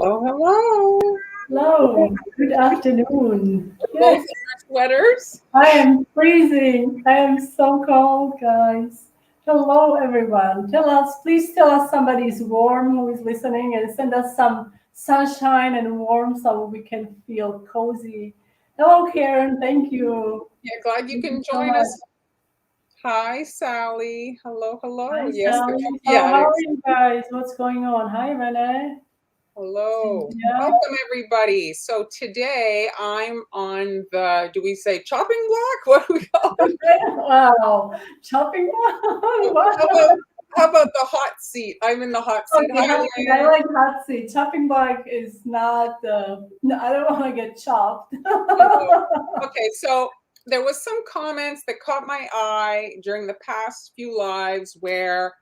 Hello, hello. Hello, good afternoon. Both Yes, in our sweaters. I am freezing. I am so cold, guys. Hello, everyone. Please tell us somebody is warm who is listening and send us some sunshine and warm so we can feel cozy. Hello, Karen. Thank you. Yeah, glad you Thank you can so join much. us. Hi, Sally. Hello, hello. Hi, Yes, Sally. So, yeah, how are it's you guys? What's going on? Hi, Renee. hello. Cynthia. Welcome, everybody. So today I'm on the, do we say chopping block? What do we call it? Wow, chopping Oh, one. Wow. how about the hot seat? I'm in the hot seat. Okay, Hi, hot seat. I Lynn. like hot seat. Chopping block is not. No, I don't want to get chopped. Hello. Okay, so there was some comments that caught my eye during the past few lives where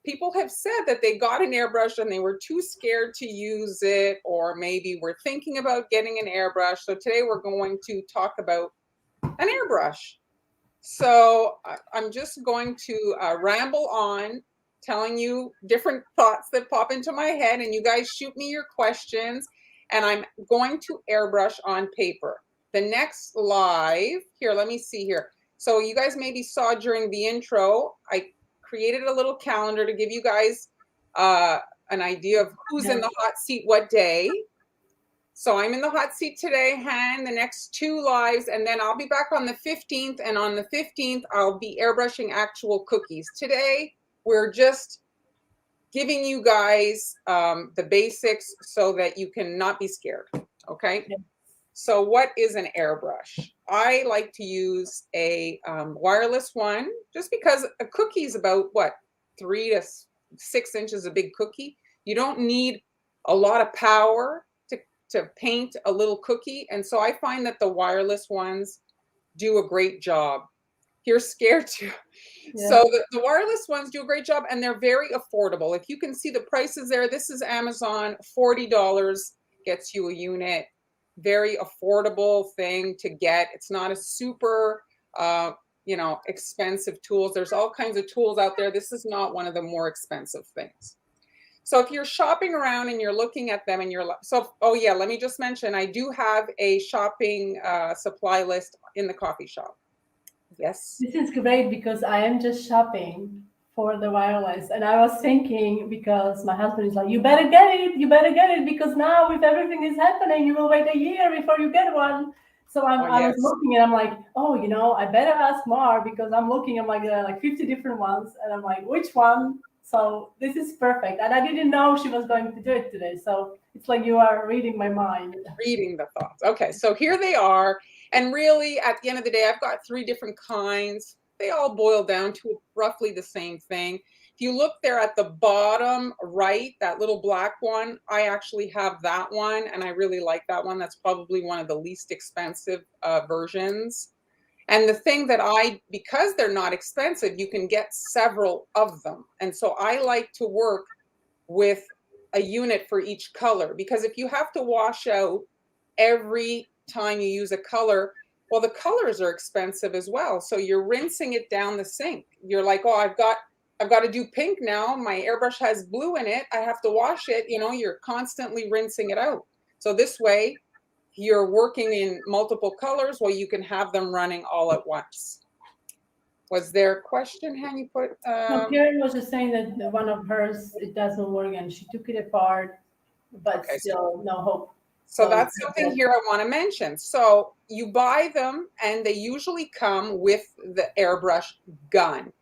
people have said that they got an airbrush and they were too scared to use it, or maybe were thinking about getting an airbrush. So today we're going to talk about an airbrush. So I'm just going to ramble on, telling you different thoughts that pop into my head, and you guys shoot me your questions, and I'm going to airbrush on paper. The next live, here, let me see here. So you guys maybe saw during the intro, I created a little calendar to give you guys an idea of who's in Yeah. the hot seat what day. So I'm in the hot seat today, Han, the next two lives, and then I'll be back on the 15th. And on the 15th, I'll be airbrushing actual cookies. Today, we're just giving you guys the basics so that you can not be scared. Okay. Yeah. So what is an airbrush? I like to use a wireless one just because a cookie is about what, 3 to 6 inches, a big cookie. You don't need a lot of power to paint a little cookie. And so I find that the wireless ones do a great job. You're scared to. Yeah. So the wireless ones do a great job, and they're very affordable. If you can see the prices there, this is Amazon, $40 gets you a unit. Very affordable thing to get. It's not a super expensive tools. There's all kinds of tools out there. This is not one of the more expensive things. So if you're shopping around and you're looking at them and oh yeah, let me just mention, I do have a shopping supply list in the coffee shop. Yes. This is great because I am just shopping for the wireless, and I was thinking because my husband is like, "You better get it. You better get it because now if everything is happening, you will wait a year before you get one." So Oh I was yes. looking and I'm like, "Oh, I better ask Mar because I'm looking. I'm like, there are like 50 different ones, and I'm like, which one?" So this is perfect, and I didn't know she was going to do it today. So it's like you are reading my mind. Reading the thoughts. Okay, so here they are. And really, at the end of the day, I've got 3 different kinds. They all boil down to roughly the same thing. If you look there at the bottom right, that little black one, I actually have that one, and I really like that one. That's probably one of the least expensive versions. And the thing that because they're not expensive, you can get several of them. And so I like to work with a unit for each color, because if you have to wash out every time you use a color, well, the colors are expensive as well. So you're rinsing it down the sink. You're like, oh, I've got to do pink now. My airbrush has blue in it. I have to wash it. You're constantly rinsing it out. So this way, you're working in multiple colors while you can have them running all at once. Was there a question, Han? You put No, Karen was just saying that one of hers it doesn't work and she took it apart, but okay. still no hope. So So that's something here I want to mention. So you buy them and they usually come with the airbrush gun.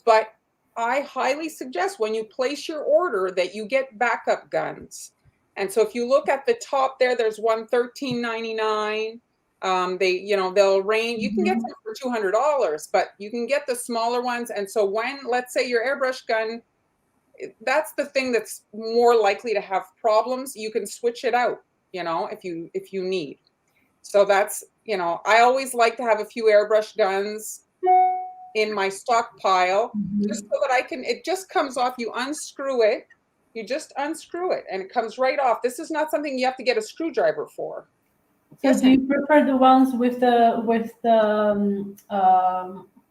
But I highly suggest when you place your order that you get backup guns. And so if you look at the top there, there's one $13.99. They'll range. You can get Mhm. them for $200, but you can get the smaller ones. And so when, let's say, your airbrush gun, that's the thing that's more likely to have problems, you can switch it out, if you need. So that's, I always like to have a few airbrush guns in my stockpile, just Mhm. so that it just comes off. You just unscrew it and it comes right off. This is not something you have to get a screwdriver for. So Yes, do honey. you prefer the ones with the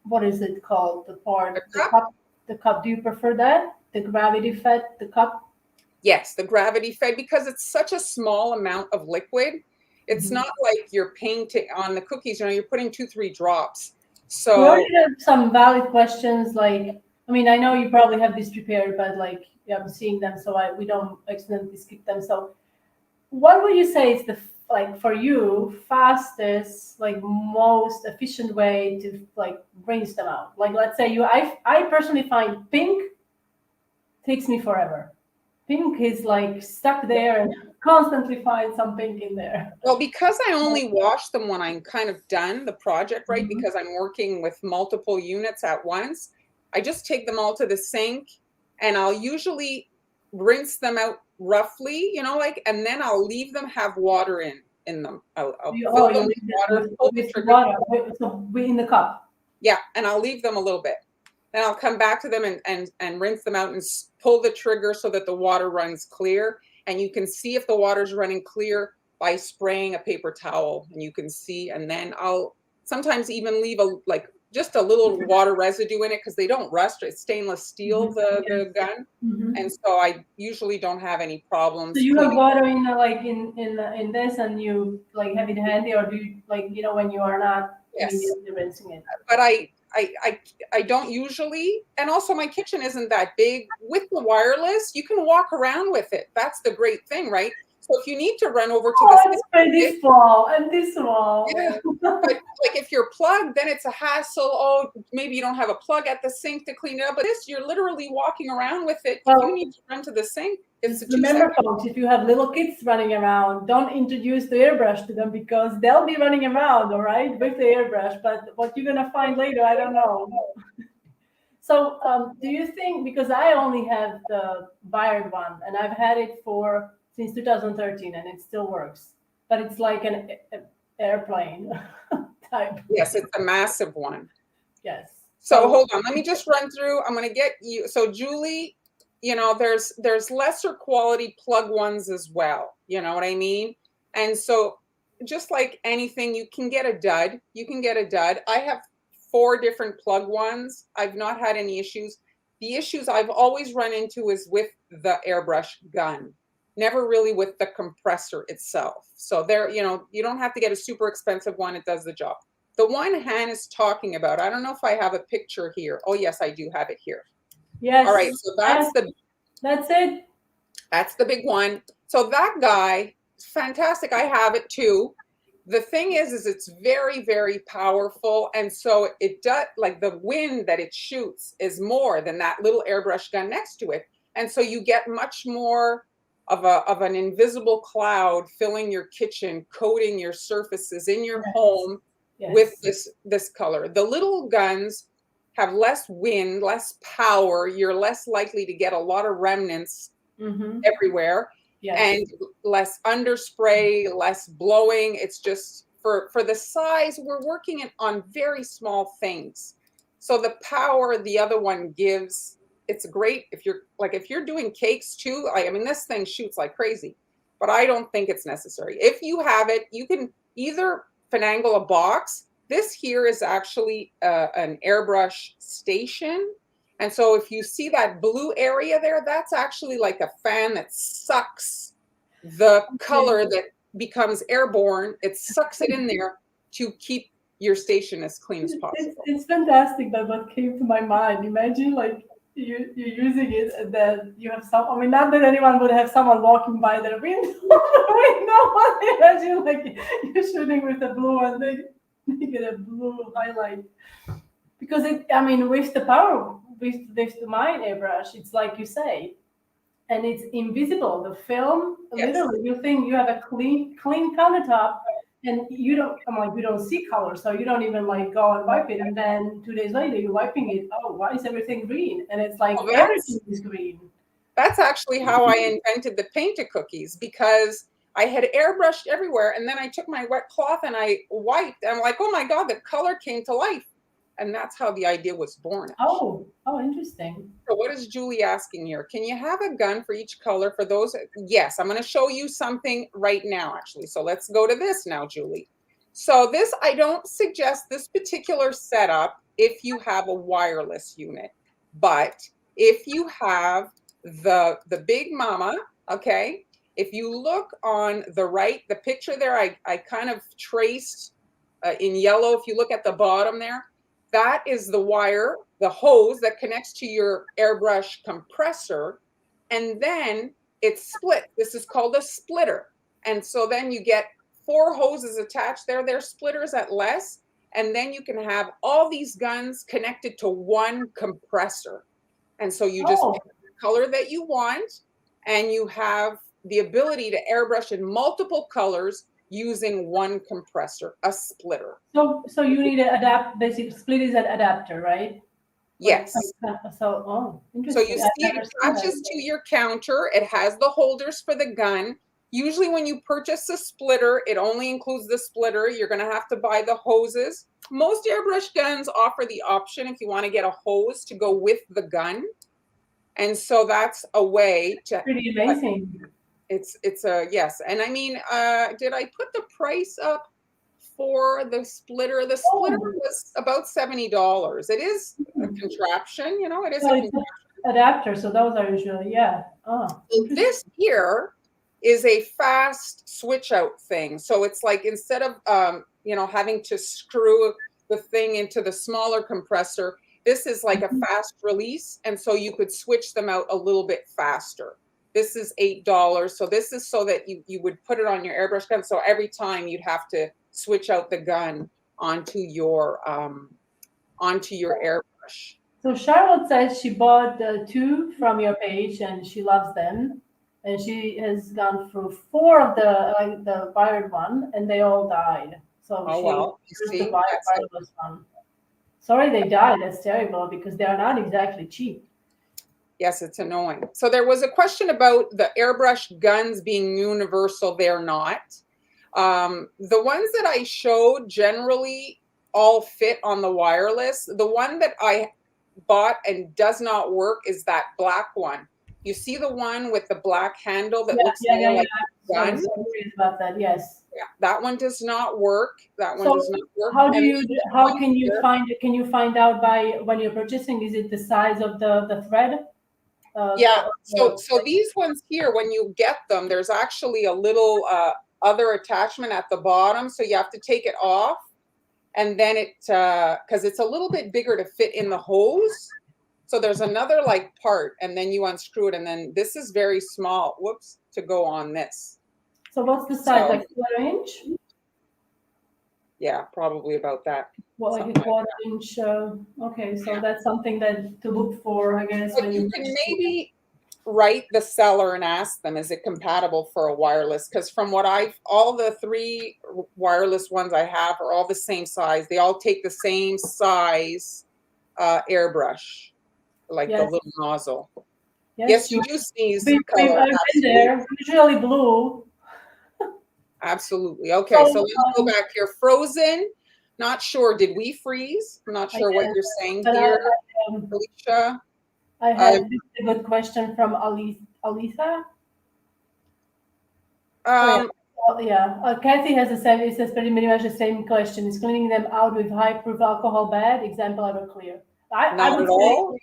what is it called? The A part, the cup? cup, the cup. Do you prefer that? The gravity fed, the cup? Yes, the gravity fed, because it's such a small amount of liquid. It's Mhm. not like you're painting on the cookies, you're putting 2, 3 drops. We So already have some valid questions. Like, I mean, I know you probably have this prepared, but like, yeah, I'm seeing them, so we don't accidentally skip them. So, what would you say is the like for you fastest, like most efficient way to like rinse them out? Like, let's say I personally find pink takes me forever. Pink is like stuck there and constantly find some pink in there. well, because I only wash them when I'm kind of done the project, right? Mhm. Because I'm working with multiple units at once, I just take them all to the sink, and I'll usually rinse them out roughly, like, and then I'll leave them have water in them. I'll Oh, fill you them leave with it water, pull the with trigger. water. So we in the cup. Yeah, and I'll leave them a little bit. Then I'll come back to them and rinse them out and pull the trigger so that the water runs clear. And you can see if the water's running clear by spraying a paper towel, and you can see. And then I'll sometimes even leave just a little water residue in it, because they don't rust. It's stainless steel, Mhm. the Yes. gun, Mhm. and so I usually don't have any So problems you have cleaning. water in like in this, and you like have it handy, or do you like when you are not Yes, immediately rinsing it? but I don't usually, and also my kitchen isn't that big. With the wireless, you can walk around with it. That's the great thing, right? So if you need to run over to the Oh, let's spray sink, this wall and this yeah. wall. But like if you're plugged, then it's a hassle. Oh, maybe you don't have a plug at the sink to clean it up. But this, you're literally walking around with it. If you Well, need to run to the sink, it's just a remember, 2 second. folks, if you have little kids running around, don't introduce the airbrush to them because they'll be running around, all right, with the airbrush. But what you're gonna find later, I don't know. So, do you think, because I only have the wired one and I've had it for since 2013 and it still works, but it's like an airplane type. Yes, it's a massive one. Yes. So So, hold on, let me just run through. I'm going to get you. So Julie, there's lesser quality plug ones as well. You know what I mean? And so just like anything, you can get a dud. You can get a dud. I have 4 different plug ones. I've not had any issues. The issues I've always run into is with the airbrush gun, never really with the compressor itself. So there, you don't have to get a super expensive one. It does the job. The one Han is talking about, I don't know if I have a picture here. Oh, yes, I do have it here. All right, yes, so yes, that's it. that's the big one. So that guy, fantastic. I have it too. The thing is it's very, very powerful. And so it does, like the wind that it shoots is more than that little airbrush gun next to it. And so you get much more of an invisible cloud filling your kitchen, coating your surfaces in your Yes, home with yes. this color. The little guns have less wind, less power. You're less likely to get a lot of remnants Mm-hmm. everywhere, and Yes. less underspray, less blowing. It's just for the size, we're working on very small things. So the power the other one gives, it's great if you're doing cakes too. I mean, this thing shoots like crazy, but I don't think it's necessary. If you have it, you can either finagle a box. This here is actually an airbrush station, and so if you see that blue area there, that's actually like a fan that sucks the Okay. color that becomes airborne. It sucks it in there to keep your station as clean as possible. It's fantastic that what came to my mind. Imagine like you're using it and then you have some. I mean, not that anyone would have someone walking by their window. Imagine like you're shooting with a blue and they get a blue highlight because it. I mean, with the power with the mine airbrush, it's like you say, and it's invisible. The film, Yes. literally, you think you have a clean countertop, and you don't. I'm like, you don't see color, so you don't even like go and wipe it. And then 2 days later, you're wiping it. Oh, why is everything green? And it's like Well, everything is green. that's actually how I invented the painted cookies, because I had airbrushed everywhere, and then I took my wet cloth and I wiped. And I'm like, oh my God, the color came to life. And that's how the idea was born, actually. Oh, interesting. So what is Julie asking here? Can you have a gun for each color for those? Yes, I'm going to show you something right now, actually. So let's go to this now, Julie. So this, I don't suggest this particular setup if you have a wireless unit, but if you have the Big Mama, Okay. If you look on the right, the picture there, I kind of traced in yellow. If you look at the bottom there, that is the wire, the hose that connects to your airbrush compressor. And then it's split. This is called a splitter. And so then you get 4 hoses attached there. They're splitters at less. And then you can have all these guns connected to one compressor. And so you just Oh, pick the color that you want, and you have the ability to airbrush in multiple colors using one compressor, a splitter. so you need to adapt. Basically, split is an adapter, right? Like some Yes. so. Oh, So you interesting. see I've it never seen that. attaches to your counter. It has the holders for the gun. Usually when you purchase a splitter, it only includes the splitter. You're going to have to buy the hoses. Most airbrush guns offer the option if you want to get a hose to go with the gun. And so that's a way to Pretty amazing. it's a yes. And I mean, did I put the price up for the splitter? The splitter Oh, was about $70. It is a contraption, you know, it is a so it's contraption. an adapter. So those are usually, yeah. Oh, So this here is a fast switch out thing. So it's like instead of you know, having to screw the thing into the smaller compressor, this is like a fast release, and so you could switch them out a little bit faster. This is $8. So this is so that you would put it on your airbrush gun. So every time you'd have to switch out the gun onto your airbrush. So Charlotte says she bought 2 from your page and she loves them, and she has gone through 4 of the wired one, and they all died. So Oh she well, you used the see, wireless one. Sorry, they died. That's terrible because they are not exactly cheap. yes, it's annoying. So there was a question about the airbrush guns being universal. They're not. The ones that I showed generally all fit on the wireless. The one that I bought and does not work is that black one. You see the one with the black handle that looks more like a I gun? was so curious about that. Yes. Yeah, that one does not work. That one So does not work. how do And you this how one can you here, find can you find out by when you're purchasing? Is it the size of the thread? yeah. The, So these ones here, when you get them, there's actually a little other attachment at the bottom. So you have to take it off, and then it because it's a little bit bigger to fit in the hose. So there's another like part, and then you unscrew it, and then this is very small. Whoops, to go on this. so what's the size? So Like 1/4 inch? yeah, probably about that. Well, like a Something like 1/4 inch. Okay, so that's something that to look for, I guess, But when you you. can maybe write the seller and ask them, is it compatible for a wireless? Because from what all the 3 wireless ones I have are all the same size. They all take the same size airbrush, like the Yes, little nozzle. yes, Yes, you do sneeze I've color. been there. Usually blue. Absolutely. Okay, so So let's go back here. Frozen. Not sure. Did we freeze? I'm not I sure what guess, you're saying but here, Alicia. I Uh, had a good question from Alisa. Oh yeah. um, Well, yeah. Kathy has the same. It says pretty much the same question. Is cleaning them out with high proof alcohol bad? Example Everclear. I not would at say all.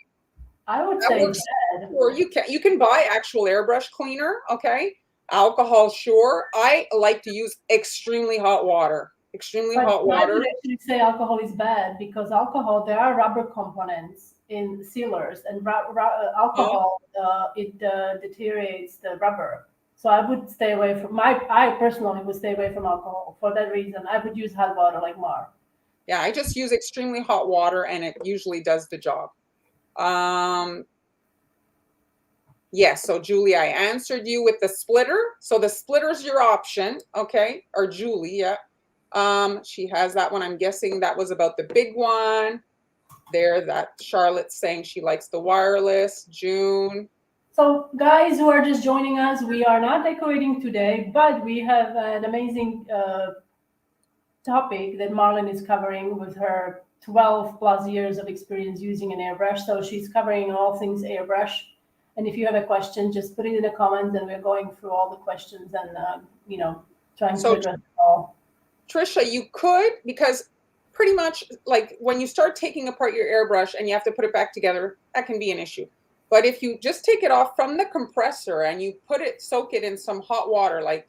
That works. bad. Or you can buy actual airbrush cleaner, okay? Alcohol, sure. I like to use extremely hot water. Extremely But hot I would water. actually say alcohol is bad because alcohol, there are rubber components in sealers, and Oh, alcohol it deteriorates the rubber. So I would stay away from I personally would stay away from alcohol for that reason. I would use hot water like Mar. yeah, I just use extremely hot water and it usually does the job. Yes, so Julie, I answered you with the splitter. So the splitter's your option, okay? Or Julie, yeah. She has that one. I'm guessing that was about the big one. There, that Charlotte's saying she likes the wireless. June. So, guys who are just joining us, we are not decorating today, but we have an amazing topic that Marlon is covering with her 12 plus years of experience using an airbrush. So, she's covering all things airbrush. And if you have a question, just put it in the comments, and we're going through all the questions and trying to So address it all. Trisha, you could, because pretty much like when you start taking apart your airbrush and you have to put it back together, that can be an issue. But if you just take it off from the compressor and you soak it in some hot water, like,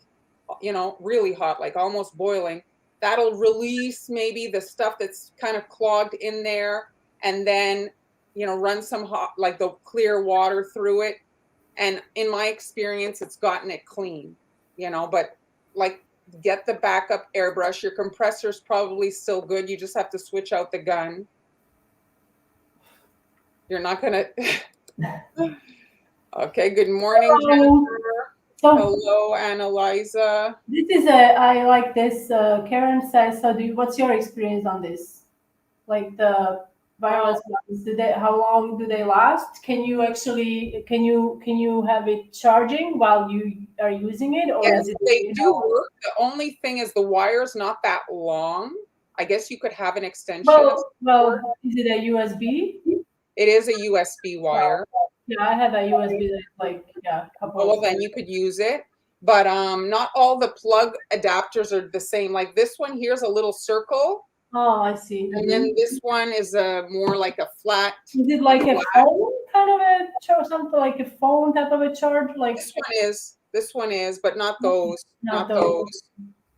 really hot, like almost boiling, that'll release maybe the stuff that's kind of clogged in there, and then, run some hot, like the clear water through it. And in my experience, it's gotten it clean, but like, get the backup airbrush. Your compressor's probably still good. You just have to switch out the gun. You're not going to. Okay, good morning, Hello. Jennifer. So Hello, Annalisa. this is I like this. Karen says, so what's your experience on this? Like the wireless ones, how long do they last? Can you have it charging while you are using it, or Yes, is it, they do work. The only thing is the wire's not that long. I guess you could have an extension of some sort. is it a USB? It is a USB wire. Yeah, I have a USB that's like, yeah, a couple Oh, well, of. then you could use it. But not all the plug adapters are the same. Like this one here's a little circle, Oh, I see. and then this one is a more like a flat. Is it like a phone kind of a charge, something like a phone type of a charge? Like This one is, but not those. not Not those. those.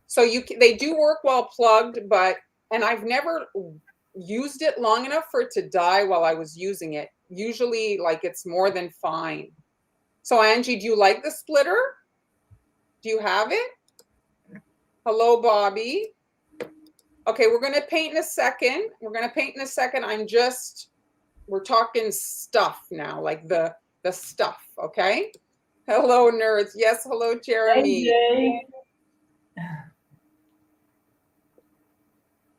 So they do work while plugged, and I've never used it long enough for it to die while I was using it. Usually, like, it's more than fine. So Angie, do you like the splitter? Do you have it? Hello, Bobby. Okay, we're going to paint in a second. We're talking stuff now, like the stuff, okay? Hello, nerds. Yes, hello, Jeremy. Hey,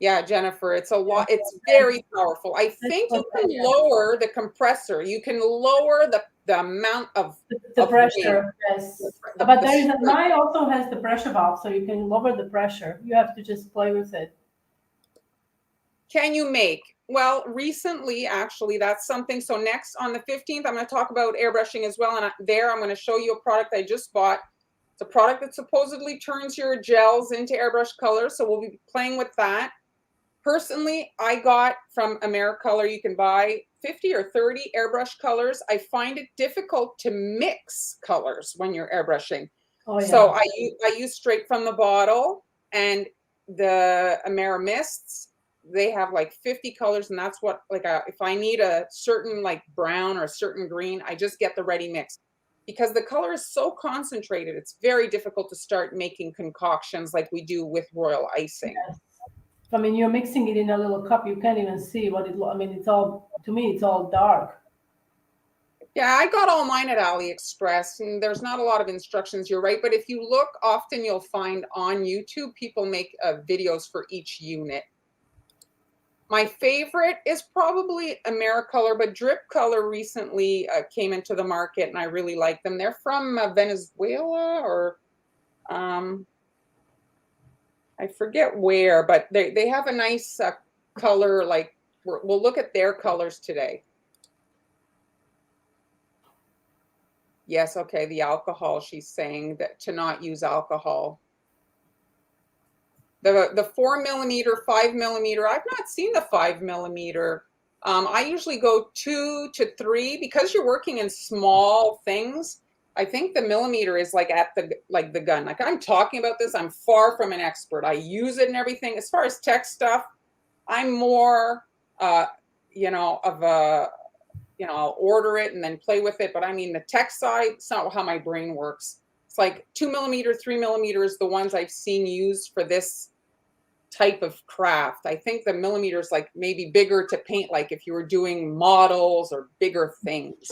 Yeah, Jennifer, it's a lot. It's very powerful. I think you can lower the compressor. You can lower the amount of the pressure, weight. yes. But mine also has the pressure valve, so you can lower the pressure. You have to just play with it. Can you make? Well, recently, actually, that's something. So next on the 15th, I'm going to talk about airbrushing as well. And I'm going to show you a product I just bought. It's a product that supposedly turns your gels into airbrush colors. So we'll be playing with that. Personally, I got from AmeriColor, you can buy 50 or 30 airbrush colors. I find it difficult to mix colors when you're airbrushing. Oh, yeah. So I use straight from the bottle, and the Amerimists, they have like 50 colors, and that's what, like, if I need a certain like brown or a certain green, I just get the ready mix. Because the color is so concentrated, it's very difficult to start making concoctions like we do with royal icing. Yes. I mean, you're mixing it in a little cup. You can't even see what it. I mean, it's all, to me, it's all dark. Yeah, I got all mine at AliExpress, and there's not a lot of instructions. You're right, but if you look, often you'll find on YouTube people make videos for each unit. My favorite is probably AmeriColor, but Drip Color recently came into the market, and I really like them. They're from Venezuela, or I forget where, but they have a nice color. Like, we'll look at their colors today. Yes, okay, the alcohol, she's saying that to not use alcohol. The 4mm, 5mm, I've not seen the 5mm. I usually go 2 to 3 because you're working in small things. I think the millimeter is like at the gun. Like, I'm talking about this, I'm far from an expert. I use it and everything. As far as tech stuff, I'm more, of a, I'll order it and then play with it. But I mean, the tech side, it's not how my brain works. It's like 2mm, 3mm is the ones I've seen used for this type of craft. I think the millimeter is like maybe bigger to paint, like if you were doing models or bigger things,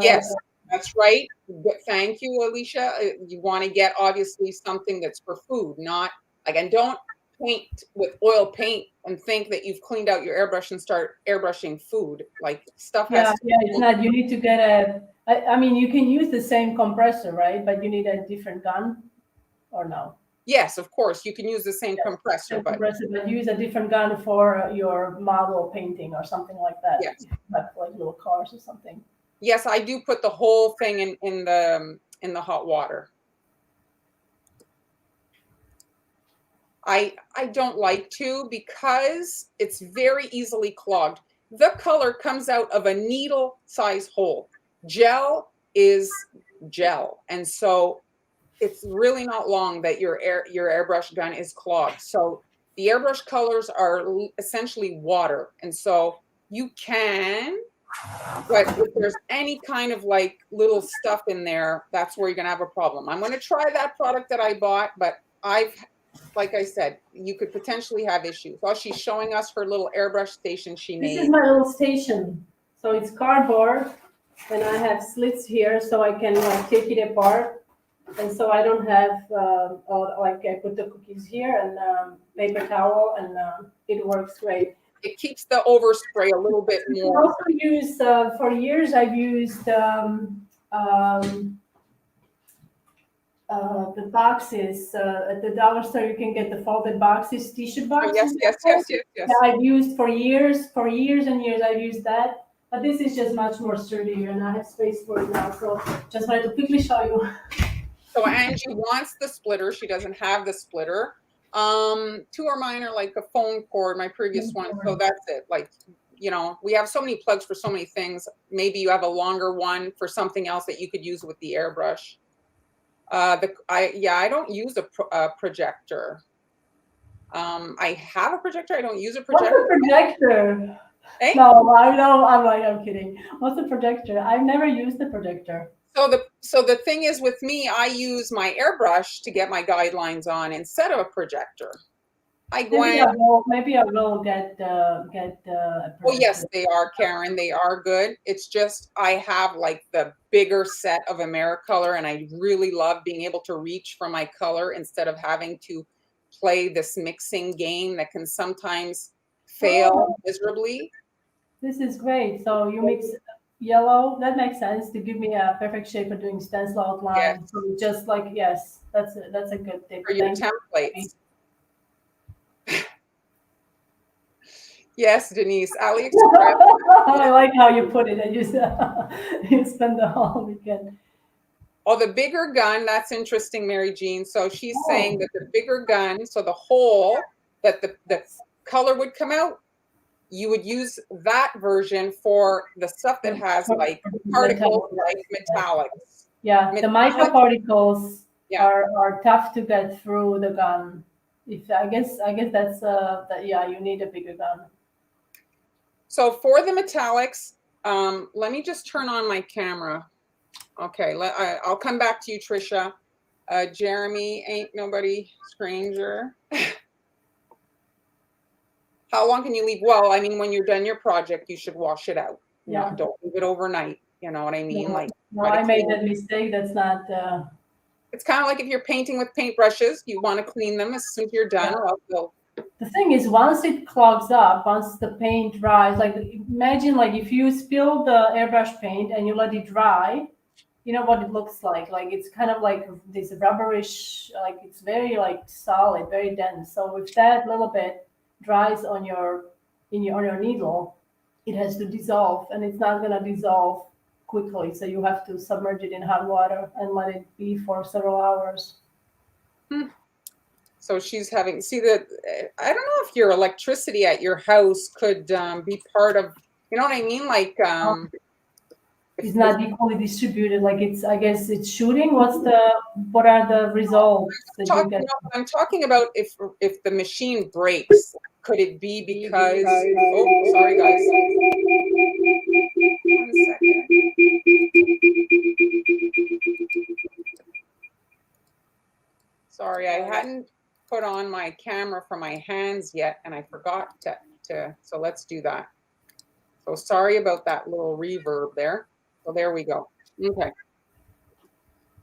Yes, that's right. Thank you, Alicia. You want to get obviously something that's for food, not like, and don't paint with oil paint and think that you've cleaned out your airbrush and start airbrushing food. Like, stuff has to. Yeah, it's not. You need to get I mean, you can use the same compressor, right? But you need a different gun, or no? Yes, of course, you can use the same compressor, but use a different gun for your model painting or something like that. Yes, like little cars or something. Yes, I do put the whole thing in the hot water. I don't like to, because it's very easily clogged. the color comes out of a needle size hole. Gel is gel. And so it's really not long that your airbrush gun is clogged. So the airbrush colors are essentially water. And so you can, but if there's any kind of like little stuff in there, that's where you're gonna have a problem. I'm gonna try that product that I bought, but like I said, you could potentially have issues. Well, she's showing us her little airbrush station she This made. is my little station. So it's cardboard, and I have slits here so I can like take it apart. And so I don't have like I put the cookies here and paper towel, and it works great. It keeps the overspray a little bit I more. also use for years. I've used the boxes at the dollar store. You can get the folded boxes, tissue Oh, boxes. yes. Yeah, I've used for years and years. I've used that, but this is just much more sturdier, and I have space for it now. So just wanted to quickly show you. So Angie wants the splitter. She doesn't have the splitter. Two of mine are like a phone cord, my previous one. So that's it. Like, you know, we have so many plugs for so many things. Maybe you have a longer one for something else that you could use with the airbrush. I don't use a projector. I have a projector. I don't use a projector. What's a projector? Eh? No, I know. I'm kidding. What's a projector? I've never used the projector. So the thing is with me, I use my airbrush to get my guidelines on instead of a projector. Maybe I will get a projector. Oh yes, they are, Karen. They are good. It's just I have like the bigger set of Americolor, and I really love being able to reach for my color instead of having to play this mixing game that can sometimes fail miserably. This is great. So you mix yellow. That makes sense to give me a perfect shape for doing stencil outline. Yes. So just like yes, that's a good tip. For your templates. Yes, Denise. AliExpress. I like how you put it. And you spend the whole weekend. Oh, the bigger gun. That's interesting, Mary Jean. So she's saying that the bigger gun, so the hole that the color would come out, you would use that version for the stuff that has like particles, like metallics. Yeah, the microparticles are tough to get through the gun. I guess that's you need a bigger gun. So for the metallics, let me just turn on my camera. Okay, I'll come back to you, Trisha. Jeremy, ain't nobody stranger. How long can you leave? Well, I mean, when you're done your project, you should wash it out. Yeah. No, don't leave it overnight. You know what I mean? No, I made that mistake. That's not. It's kind of like if you're painting with paintbrushes, you want to clean them as soon as you're done. Or the thing is, once it clogs up, once the paint dries, like imagine like if you spill the airbrush paint and you let it dry, you know what it looks like. Like it's kind of like this rubberish, like it's very like solid, very dense. So if that little bit dries on your needle, it has to dissolve, and it's not gonna dissolve quickly. So you have to submerge it in hot water and let it be for several hours. So she's having, I don't know if your electricity at your house could be part of, you know what I mean? Like, it's not equally distributed. Like I guess it's shooting. What are the results that you get? I'm talking about if the machine breaks, could it be because, oh, sorry guys. 1 second. Sorry, I hadn't put on my camera for my hands yet, and I forgot to so let's do that. So sorry about that little reverb there. So there we go. Okay.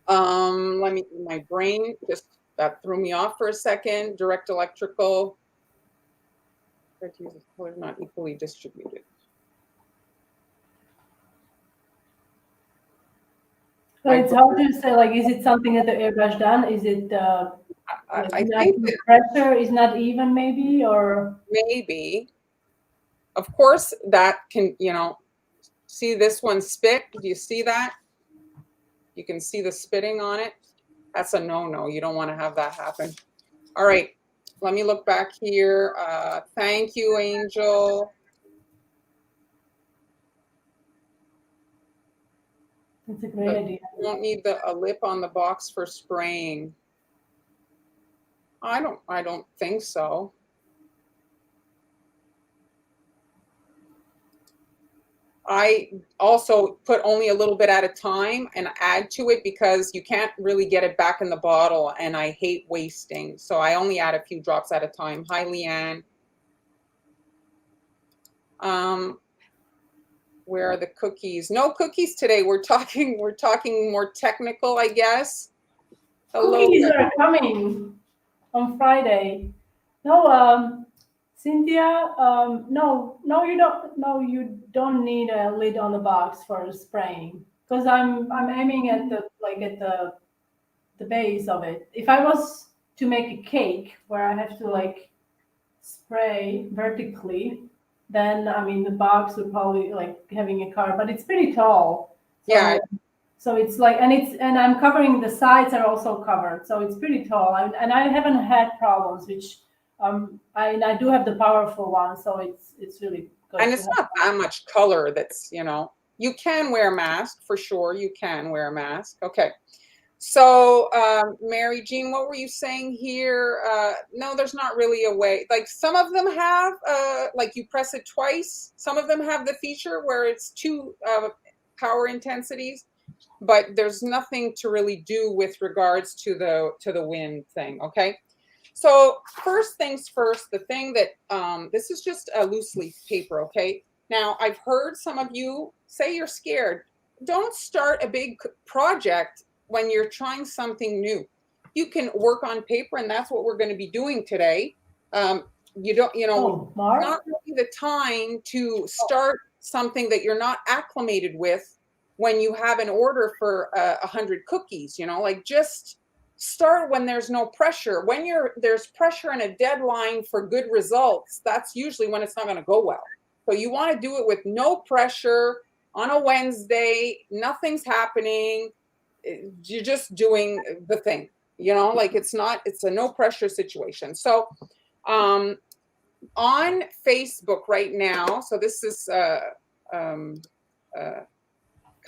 My brain just, that threw me off for a second. Direct electrical. Colors not equally distributed. So it's hard to say, like, is it something that the airbrush done? Is it I think the pressure is not even, maybe, or maybe. Of course, that can, see this one spit. Do you see that? You can see the spitting on it. That's a no-no. You don't want to have that happen. All right, let me look back here. Thank you, Angel. It's a great idea. You don't need a lip on the box for spraying. I don't think so. I also put only a little bit at a time and add to it because you can't really get it back in the bottle, and I hate wasting. So I only add a few drops at a time. Hi, Leanne. Where are the cookies? No cookies today. We're talking more technical, I guess. Hello. Cookies are coming on Friday. No, Cynthia, no, you don't need a lid on the box for spraying because I'm aiming at the base of it. If I was to make a cake where I have to like spray vertically, then I mean the box would probably like having a car, but it's pretty tall. So, Yeah. So it's like, and I'm covering the sides are also covered, so it's pretty tall, and I haven't had problems. Which I do have the powerful one, so it's really good. And it's not that much color. That's you can wear a mask for sure. You can wear a mask. Okay. So, Mary Jean, what were you saying here? No, there's not really a way. Like some of them have, like you press it twice. Some of them have the feature where it's two power intensities, but there's nothing to really do with regards to the wind thing. Okay. So first things first, the thing that this is just a loose leaf paper. Okay. Now I've heard some of you say you're scared. Don't start a big project when you're trying something new. You can work on paper, and that's what we're going to be doing today. You don't, not really the time to start something that you're not acclimated with when you have an order for 100 cookies. Like just start when there's no pressure. When there's pressure and a deadline for good results, that's usually when it's not going to go well. So you want to do it with no pressure on a Wednesday. Nothing's happening. You're just doing the thing, like it's a no pressure situation. So on Facebook right now, so this is kind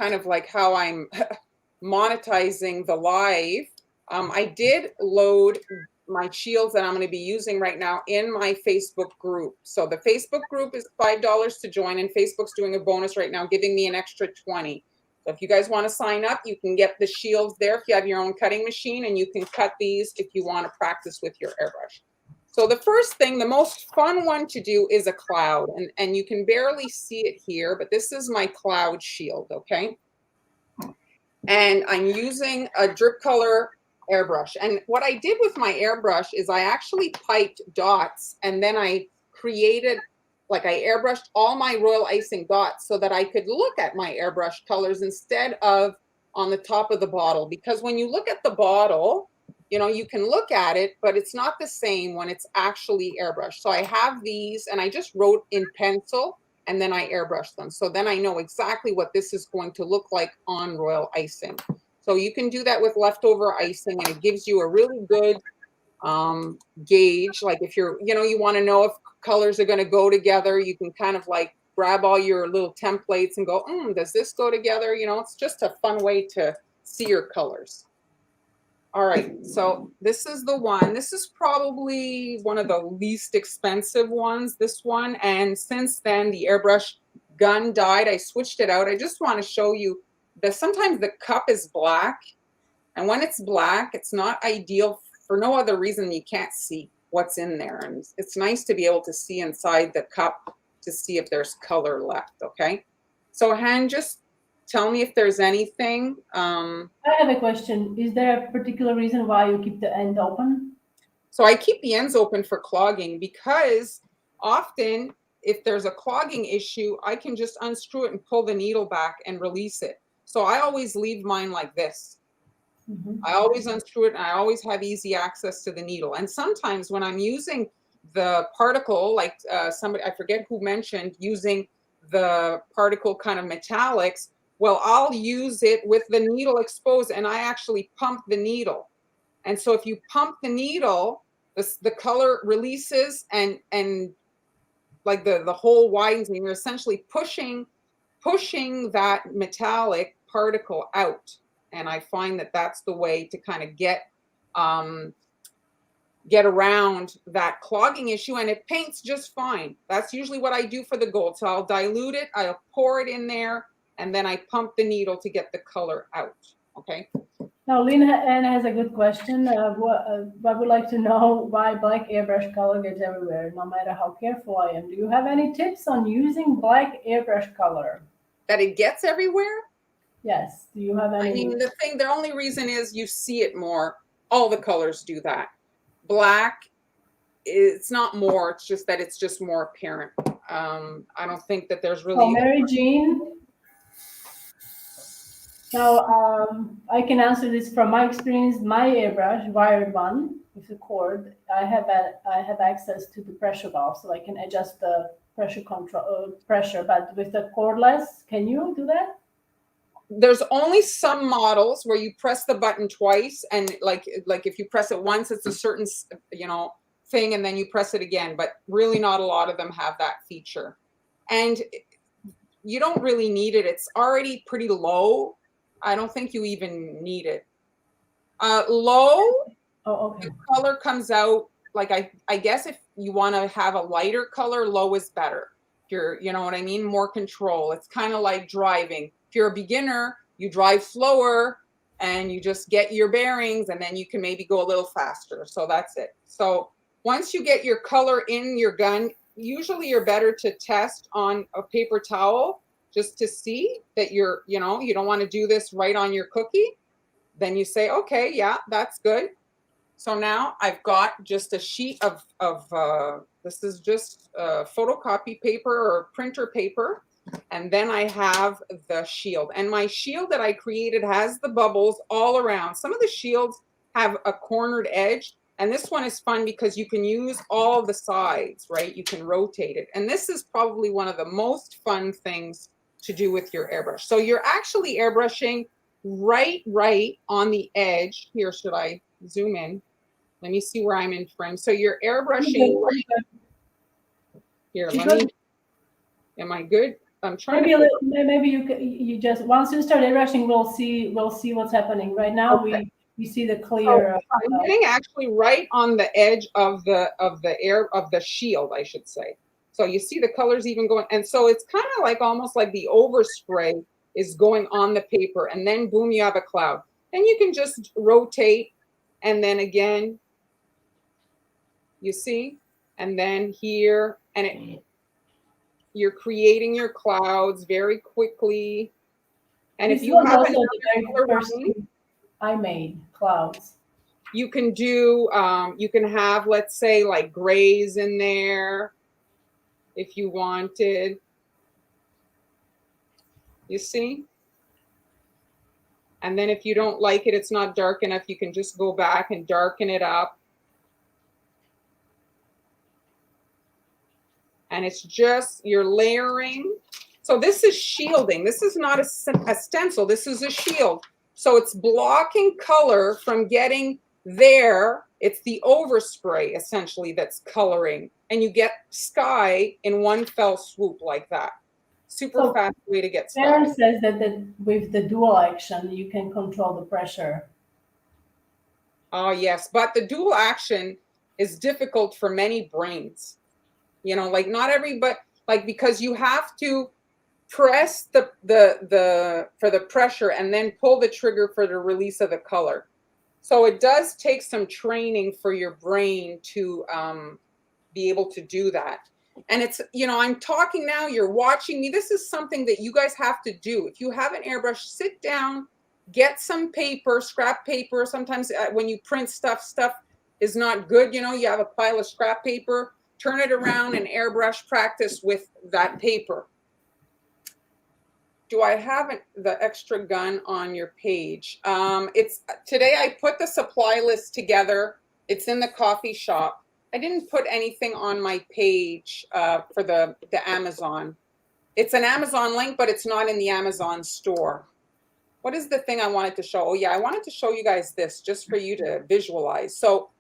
of like how I'm monetizing the live. I did load my shields that I'm going to be using right now in my Facebook group. So the Facebook group is $5 to join, and Facebook's doing a bonus right now, giving me an extra 20. So if you guys want to sign up, you can get the shields there if you have your own cutting machine, and you can cut these if you want to practice with your airbrush. So the first thing, the most fun one to do is a cloud, and you can barely see it here, but this is my cloud shield, okay? And I'm using a drip color airbrush. And what I did with my airbrush is I actually piped dots, and then I created, like I airbrushed all my royal icing dots so that I could look at my airbrush colors instead of on the top of the bottle. Because when you look at the bottle, you can look at it, but it's not the same when it's actually airbrushed. So I have these, and I just wrote in pencil, and then I airbrushed them. So then I know exactly what this is going to look like on royal icing. So you can do that with leftover icing, and it gives you a really good gauge. Like if you want to know if colors are going to go together, you can kind of like grab all your little templates and go, does this go together? It's just a fun way to see your colors. All right, so this is the one. This is probably one of the least expensive ones, this one. And since then, the airbrush gun died. I switched it out. I just want to show you that sometimes the cup is black. And when it's black, it's not ideal for no other reason. You can't see what's in there. And it's nice to be able to see inside the cup to see if there's color left, okay? So Han, just tell me if there's anything. I have a question. Is there a particular reason why you keep the end open? So I keep the ends open for clogging because often if there's a clogging issue, I can just unscrew it and pull the needle back and release it. So I always leave mine like this. Mm-hmm. I always unscrew it, and I always have easy access to the needle. And sometimes when I'm using the particle, like somebody, I forget who mentioned using the particle kind of metallics, well, I'll use it with the needle exposed, and I actually pump the needle. And so if you pump the needle, the color releases and like the hole widens, and you're essentially pushing that metallic particle out. And I find that that's the way to kind of get around that clogging issue, and it paints just fine. That's usually what I do for the gold. So I'll dilute it, I'll pour it in there, and then I pump the needle to get the color out. Okay. Now, Anna has a good question. I would like to know why black airbrush color gets everywhere, no matter how careful I am. Do you have any tips on using black airbrush color? That it gets everywhere? Yes. Do you have any? I mean, the only reason is you see it more. All the colors do that. Black, it's not more, it's just that it's just more apparent. I don't think that there's really. Oh, Mary Jean. Now, I can answer this from my experience. My airbrush, wired one with a cord, I have access to the pressure valve, so I can adjust the pressure control pressure. But with the cordless, can you do that? There's only some models where you press the button twice, and like if you press it once, it's a certain thing, and then you press it again. But really, not a lot of them have that feature, and you don't really need it. It's already pretty low. I don't think you even need it. Low, Oh, okay. the color comes out, like I guess if you want to have a lighter color, low is better. If you're, you know what I mean? More control. It's kind of like driving. If you're a beginner, you drive slower and you just get your bearings, and then you can maybe go a little faster. So that's it. So once you get your color in your gun, usually you're better to test on a paper towel, just to see that you don't want to do this right on your cookie. Then you say, okay, yeah, that's good. So now I've got just a sheet of this is just photocopy paper or printer paper. And then I have the shield. And my shield that I created has the bubbles all around. Some of the shields have a cornered edge. And this one is fun because you can use all the sides, right? You can rotate it. And this is probably one of the most fun things to do with your airbrush. So you're actually airbrushing right on the edge. Here, should I zoom in? Let me see where I'm in frame. So you're airbrushing right here. Am I good? I'm trying maybe you just, once you start airbrushing, we'll see what's happening. Right now, okay. we see the clear. So I'm getting actually right on the edge of the shield, I should say. So you see the colors even going, and so it's kind of like almost like the overspray is going on the paper, and then boom, you have a cloud. And you can just rotate, and then again, you see, and then here, and you're creating your clouds very quickly. And if you have also the very first thing I made clouds. You can do, you can have, let's say, like grays in there if you wanted. You see? And then if you don't like it, it's not dark enough, you can just go back and darken it up. And it's just, you're layering. So this is shielding. This is not a stencil. This is a shield. So it's blocking color from getting there. It's the overspray, essentially, that's coloring. And you get sky in one fell swoop like that. Super fast way to get started. Aaron says that with the dual action, you can control the pressure. Oh, yes. But the dual action is difficult for many brains. You know, like not everybody, like, because you have to press for the pressure and then pull the trigger for the release of the color. So it does take some training for your brain to be able to do that. And it's, you know, I'm talking now, you're watching me. This is something that you guys have to do. If you have an airbrush, sit down, get some paper, scrap paper. Sometimes when you print stuff is not good. You know, you have a pile of scrap paper, turn it around and airbrush, practice with that paper. Do I have the extra gun on your page? It's today I put the supply list together. It's in the coffee shop. I didn't put anything on my page for the Amazon. It's an Amazon link, but it's not in the Amazon store. What is the thing I wanted to show? Oh yeah, I wanted to show you guys this just for you to visualize. So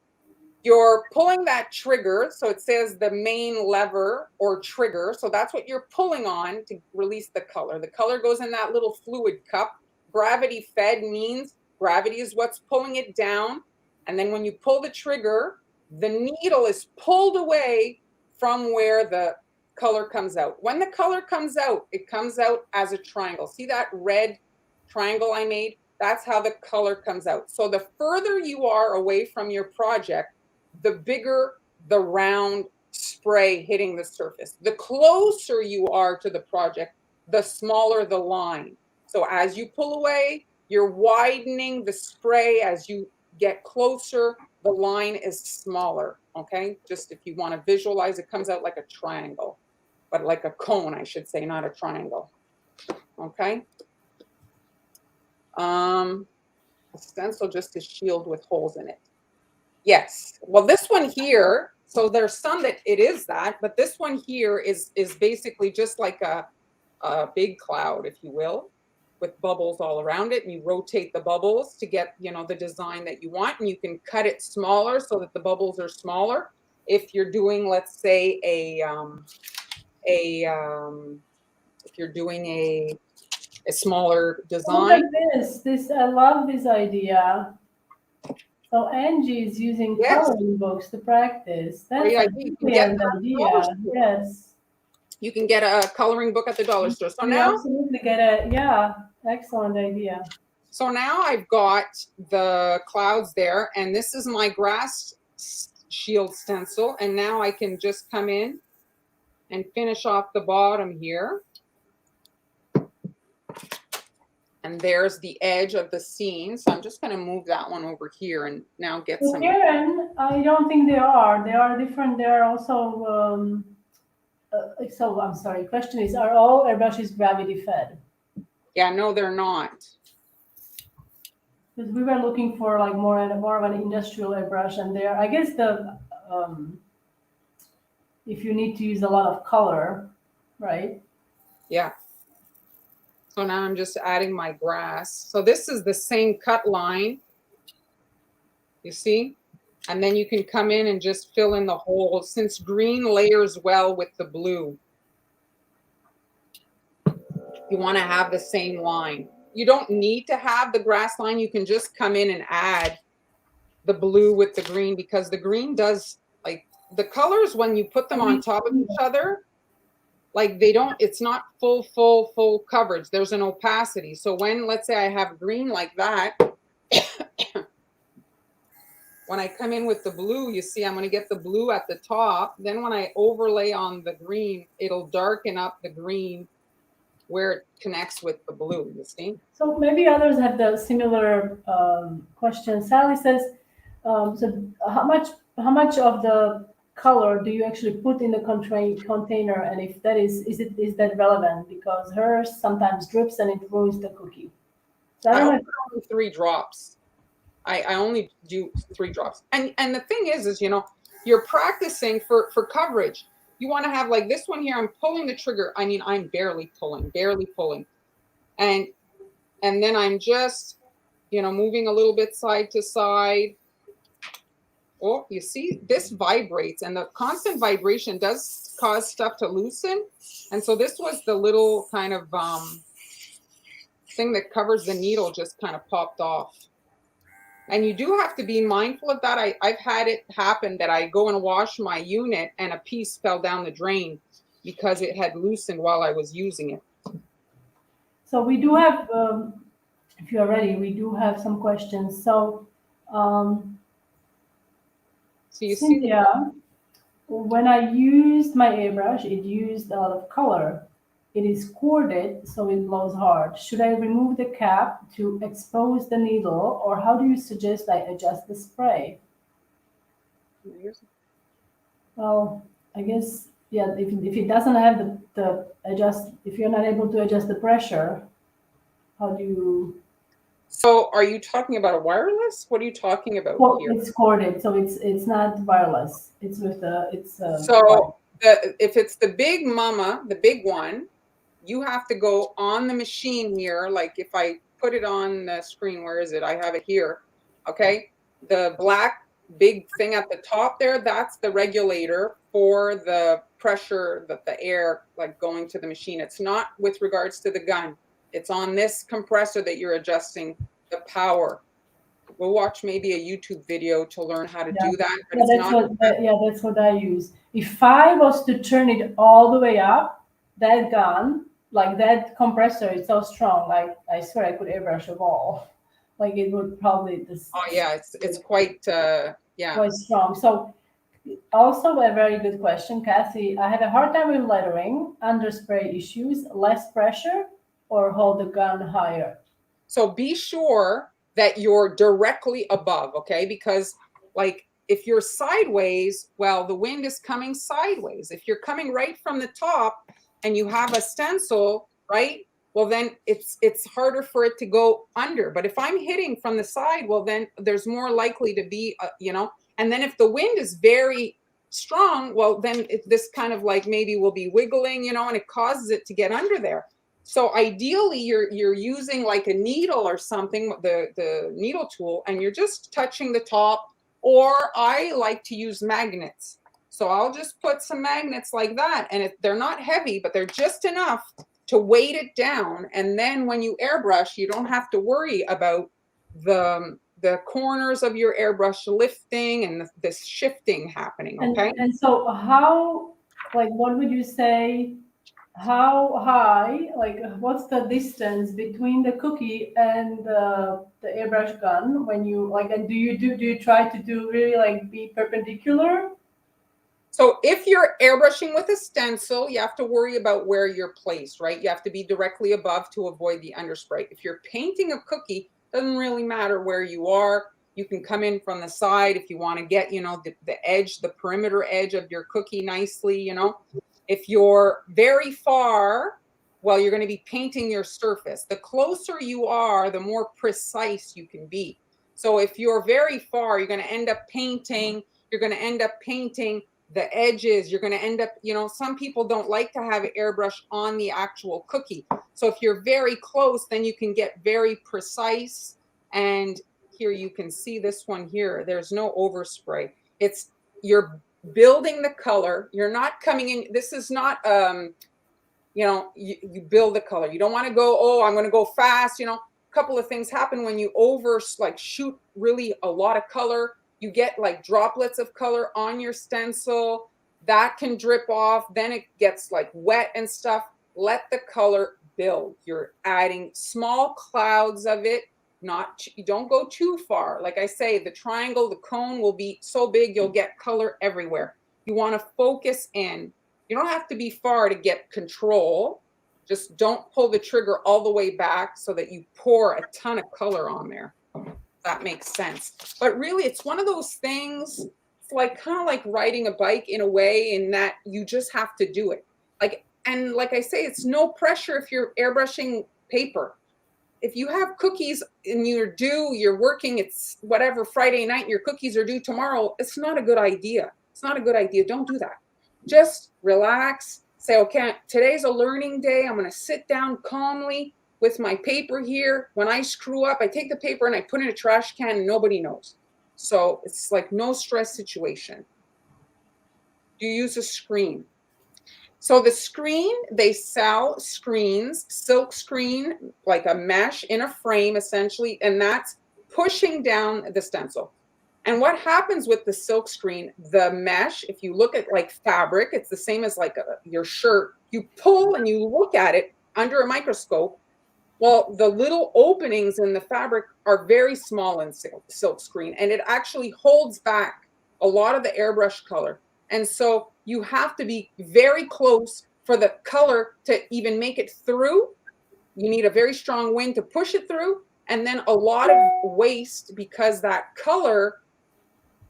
you're pulling that trigger. So it says the main lever or trigger. So that's what you're pulling on to release the color. The color goes in that little fluid cup, gravity fed means gravity is what's pulling it down. And then when you pull the trigger, the needle is pulled away from where the color comes out. When the color comes out, it comes out as a triangle. See that red triangle I made? That's how the color comes out. So the further you are away from your project, the bigger the round spray hitting the surface. The closer you are to the project, the smaller the line. So as you pull away, you're widening the spray. As you get closer, the line is smaller, okay? Just if you want to visualize, it comes out like a triangle, but like a cone, I should say, not a triangle, okay? A stencil just a shield with holes in it. Yes, well, this one here, so there's some that it is that, but this one here is basically just like a big cloud, if you will, with bubbles all around it, and you rotate the bubbles to get, you know, the design that you want, and you can cut it smaller so that the bubbles are smaller. If you're doing, let's say, if you're doing a smaller design. Look at this, I love this idea. So Angie is using Yes. coloring books to practice. That's Great a idea. You can get brilliant that at the dollar idea. store. Yes. You can get a coloring book at the dollar store. So You now, absolutely get it. Yeah, excellent idea. so now I've got the clouds there, and this is my grass shield stencil. And now I can just come in and finish off the bottom here. And there's the edge of the scene. So I'm just going to move that one over here and now get So some. Karen, I don't think they are. They are different. They are also. So I'm sorry. Question is: are all airbrushes gravity fed? Yeah, no, they're not. Because we were looking for like more of an industrial airbrush, and there, I guess the if you need to use a lot of color, right? Yeah. So now I'm just adding my grass. So this is the same cut line, you see? And then you can come in and just fill in the holes, since green layers well with the blue. You want to have the same line. You don't need to have the grass line. You can just come in and add the blue with the green, because the green does, like, the colors when you put them on top of each other, like they don't, it's not full coverage. There's an opacity. So when, let's say I have green like that, when I come in with the blue, you see, I'm going to get the blue at the top. Then when I overlay on the green, it'll darken up the green where it connects with the blue, you see? So maybe others have the similar question. Sally says, so how much of the color do you actually put in the container, and if that is that relevant? Because hers sometimes drips and it ruins the cookie. So I only do 3 drops. I only do 3 drops. And the thing is, you know, you're practicing for coverage. You want to have, like this one here, I'm pulling the trigger. I mean, I'm barely pulling. And then I'm just, you know, moving a little bit side to side. Oh, you see, this vibrates, and the constant vibration does cause stuff to loosen. And so this was the little kind of thing that covers the needle just kind of popped off. And you do have to be mindful of that. I've had it happen that I go and wash my unit and a piece fell down the drain because it had loosened while I was using it. So we do have, if you are ready, we do have some questions. So, So you Cynthia, see, when I used my airbrush, it used a lot of color. It is corded, so it blows hard. Should I remove the cap to expose the needle, or how do you suggest I adjust the spray? Well, I guess, yeah, if it doesn't have the adjust, if you're not able to adjust the pressure, how do you? So are you talking about a wireless? What are you talking about Well, here? it's corded, so it's not wireless. It's with the So if it's the big mama, the big one, you have to go on the machine here. Like if I put it on the screen, where is it? I have it here. Okay. The black big thing at the top there, that's the regulator for the pressure that the air like going to the machine. It's not with regards to the gun. It's on this compressor that you're adjusting the power. We'll watch maybe a YouTube video to learn how to do that, but it's not. That's what I use. If I was to turn it all the way up, that gun, like that compressor, is so strong. Like I swear I could airbrush a wall. Like it would probably just Oh yeah, it's quite yeah. quite strong. So also a very good question, Kathy. I had a hard time with lettering, underspray issues, less pressure, or hold the gun higher. So be sure that you're directly above, okay? Because like if you're sideways, well, the wind is coming sideways. If you're coming right from the top and you have a stencil, right? Well, then it's harder for it to go under. But if I'm hitting from the side, well, then there's more likely to be, you know, and then if the wind is very strong, well, then this kind of like maybe will be wiggling, you know, and it causes it to get under there. So ideally, you're using like a needle or something, the needle tool, and you're just touching the top. Or I like to use magnets. So I'll just put some magnets like that, and they're not heavy, but they're just enough to weight it down. And then when you airbrush, you don't have to worry about the corners of your airbrush lifting and this shifting happening. Okay. And so how, like, what would you say? How high, like what's the distance between the cookie and the airbrush gun when you like, and do you try to do really like be perpendicular? So if you're airbrushing with a stencil, you have to worry about where you're placed, right? You have to be directly above to avoid the underspray. If you're painting a cookie, doesn't really matter where you are. You can come in from the side if you want to get, you know, the edge, the perimeter edge of your cookie nicely, you know. If you're very far, well, you're going to be painting your surface. The closer you are, the more precise you can be. So if you're very far, you're going to end up painting, the edges. You're going to end up, you know, some people don't like to have an airbrush on the actual cookie. So if you're very close, then you can get very precise. And here you can see this one here. There's no overspray. You're building the color. You're not coming in. This is not, you know, you build the color. You don't want to go, oh, I'm going to go fast. You know, a couple of things happen when you shoot really a lot of color. You get like droplets of color on your stencil that can drip off. Then it gets like wet and stuff. Let the color build. You're adding small clouds of it. You don't go too far. Like I say, the triangle, the cone will be so big, you'll get color everywhere. You want to focus in. You don't have to be far to get control. Just don't pull the trigger all the way back so that you pour a ton of color on there. That makes sense. But really, it's one of those things. It's like kind of like riding a bike in a way, in that you just have to do it. And like I say, it's no pressure if you're airbrushing paper. If you have cookies and you're working, it's whatever, Friday night, your cookies are due tomorrow, it's not a good idea. It's not a good idea. Don't do that. Just relax. Say, okay, today's a learning day. I'm going to sit down calmly with my paper here. When I screw up, I take the paper and I put it in a trash can and nobody knows. So it's like no stress situation. Do you use a screen? So the screen, they sell screens, silk screen, like a mesh in a frame essentially, and that's pushing down the stencil. And what happens with the silk screen, the mesh, if you look at like fabric, it's the same as like your shirt. You pull and you look at it under a microscope. Well, the little openings in the fabric are very small in silk screen, and it actually holds back a lot of the airbrush color. And so you have to be very close for the color to even make it through. You need a very strong wind to push it through, and then a lot of waste because that color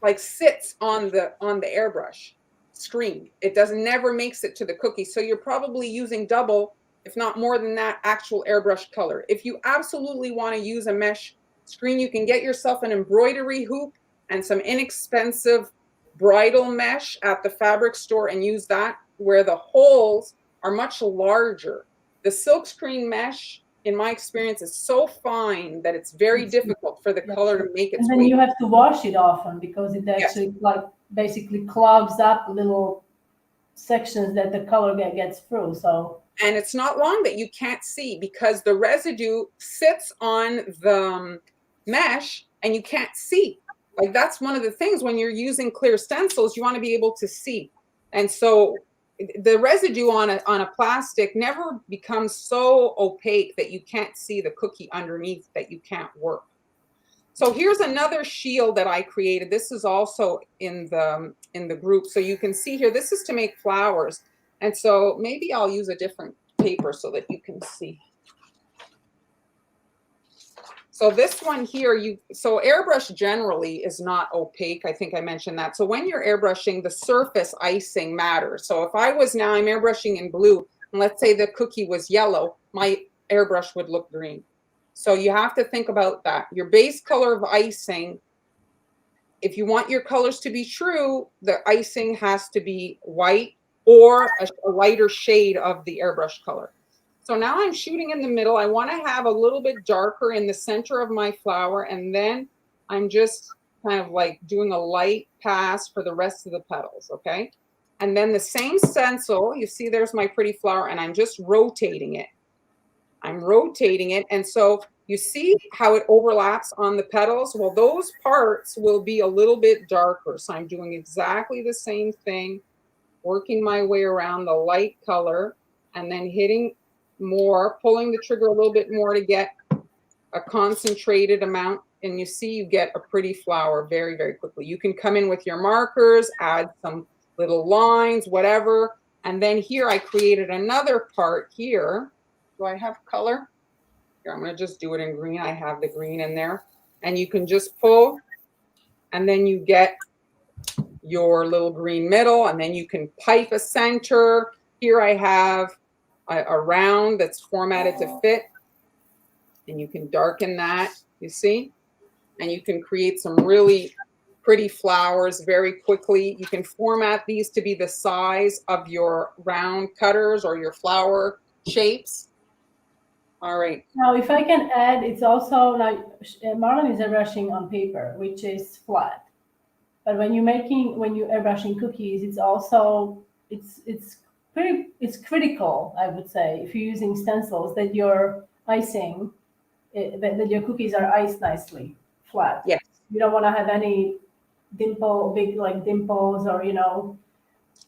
like sits on the airbrush screen. It never makes it to the cookie. So you're probably using double, if not more than that, actual airbrush color. If you absolutely want to use a mesh screen, you can get yourself an embroidery hoop and some inexpensive bridal mesh at the fabric store and use that, where the holes are much larger. The silk screen mesh, in my experience, is so fine that it's very difficult for the color to make its way. And then you have to wash it often because it actually like basically clogs up a little sections that the color gets through. So, and it's not long that you can't see because the residue sits on the mesh and you can't see. Like that's one of the things when you're using clear stencils, you want to be able to see. And so the residue on a plastic never becomes so opaque that you can't see the cookie underneath, that you can't work. So here's another shield that I created. This is also in the group. So you can see here, this is to make flowers. And so maybe I'll use a different paper so that you can see. So this one here, so airbrush generally is not opaque. I think I mentioned that. So when you're airbrushing, the surface icing matters. So if I'm airbrushing in blue, and let's say the cookie was yellow, my airbrush would look green. So you have to think about that. Your base color of icing, if you want your colors to be true, the icing has to be white or a lighter shade of the airbrush color. So now I'm shooting in the middle. I want to have a little bit darker in the center of my flower, and then I'm just kind of like doing a light pass for the rest of the petals, okay? And then the same stencil, you see there's my pretty flower, and I'm just rotating it. I'm rotating it, and so you see how it overlaps on the petals? Well, those parts will be a little bit darker. So I'm doing exactly the same thing, working my way around the light color, and then hitting more, pulling the trigger a little bit more to get a concentrated amount. And you see you get a pretty flower very, very quickly. You can come in with your markers, add some little lines, whatever. And then here I created another part here. Do I have color? Here, I'm going to just do it in green. I have the green in there. And you can just pull, and then you get your little green middle, and then you can pipe a center. Here I have a round that's formatted to fit, and you can darken that, you see? And you can create some really pretty flowers very quickly. You can format these to be the size of your round cutters or your flower shapes. All right. now if I can add, it's also like Marlon is airbrushing on paper, which is flat. But when you're airbrushing cookies, it's also it's critical, I would say, if you're using stencils, that your icing, that your cookies are iced nicely flat. Yes. You don't want to have any big dimples, or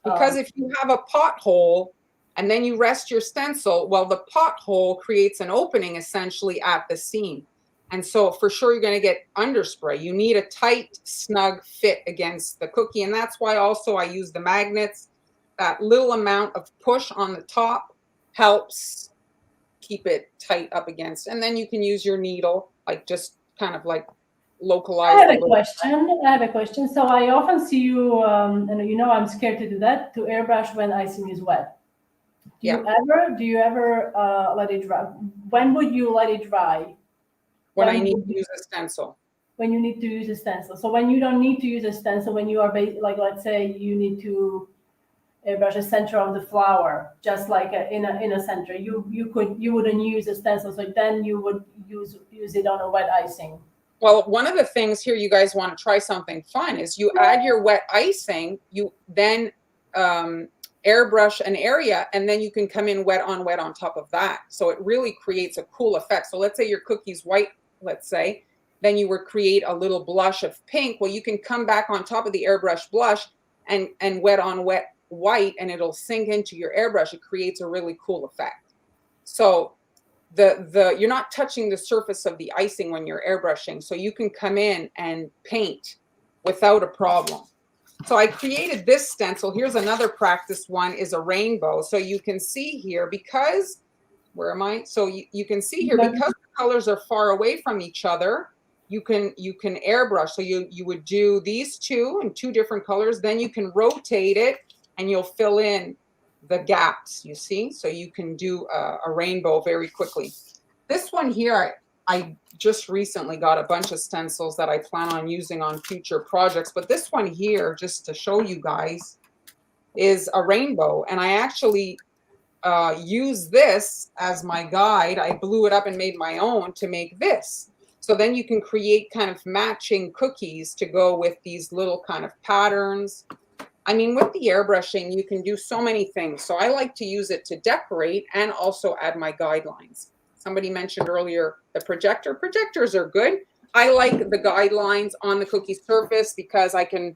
because if you have a pothole and then you rest your stencil, well, the pothole creates an opening essentially at the seam. And so for sure you're going to get underspray. You need a tight, snug fit against the cookie. And that's why also I use the magnets. That little amount of push on the top helps keep it tight up against. And then you can use your needle, like just kind of like localize. I have a question. So I often see you, and I'm scared to do that, to airbrush when icing is wet. Do you ever let it dry? When would you let it dry? When I need to use a stencil. When you need to use a stencil. So when you don't need to use a stencil, when you are like, let's say you need to airbrush the center of the flower, just like in a center, you wouldn't use a stencil. So then you would use it on a wet icing. Well, one of the things here, you guys want to try something fun, is you add your wet icing, you then airbrush an area, and then you can come in wet on top of that. So it really creates a cool effect. So let's say your cookie's white, let's say, then you would create a little blush of pink. Well, you can come back on top of the airbrush blush and wet on wet white, and it'll sink into your airbrush. It creates a really cool effect. So you're not touching the surface of the icing when you're airbrushing, so you can come in and paint without a problem. So I created this stencil. Here's another practice one, is a rainbow. So you can see here, because, where am I? So you can see here, because the colors are far away from each other, you can airbrush. So you would do these two in two different colors, then you can rotate it and you'll fill in the gaps, you see? So you can do a rainbow very quickly. This one here, I just recently got a bunch of stencils that I plan on using on future projects. But this one here, just to show you guys, is a rainbow. And I actually use this as my guide. I blew it up and made my own to make this. So then you can create kind of matching cookies to go with these little kind of patterns. I mean, with the airbrushing, you can do so many things. So I like to use it to decorate and also add my guidelines. Somebody mentioned earlier the projector. Projectors are good. I like the guidelines on the cookie surface because I can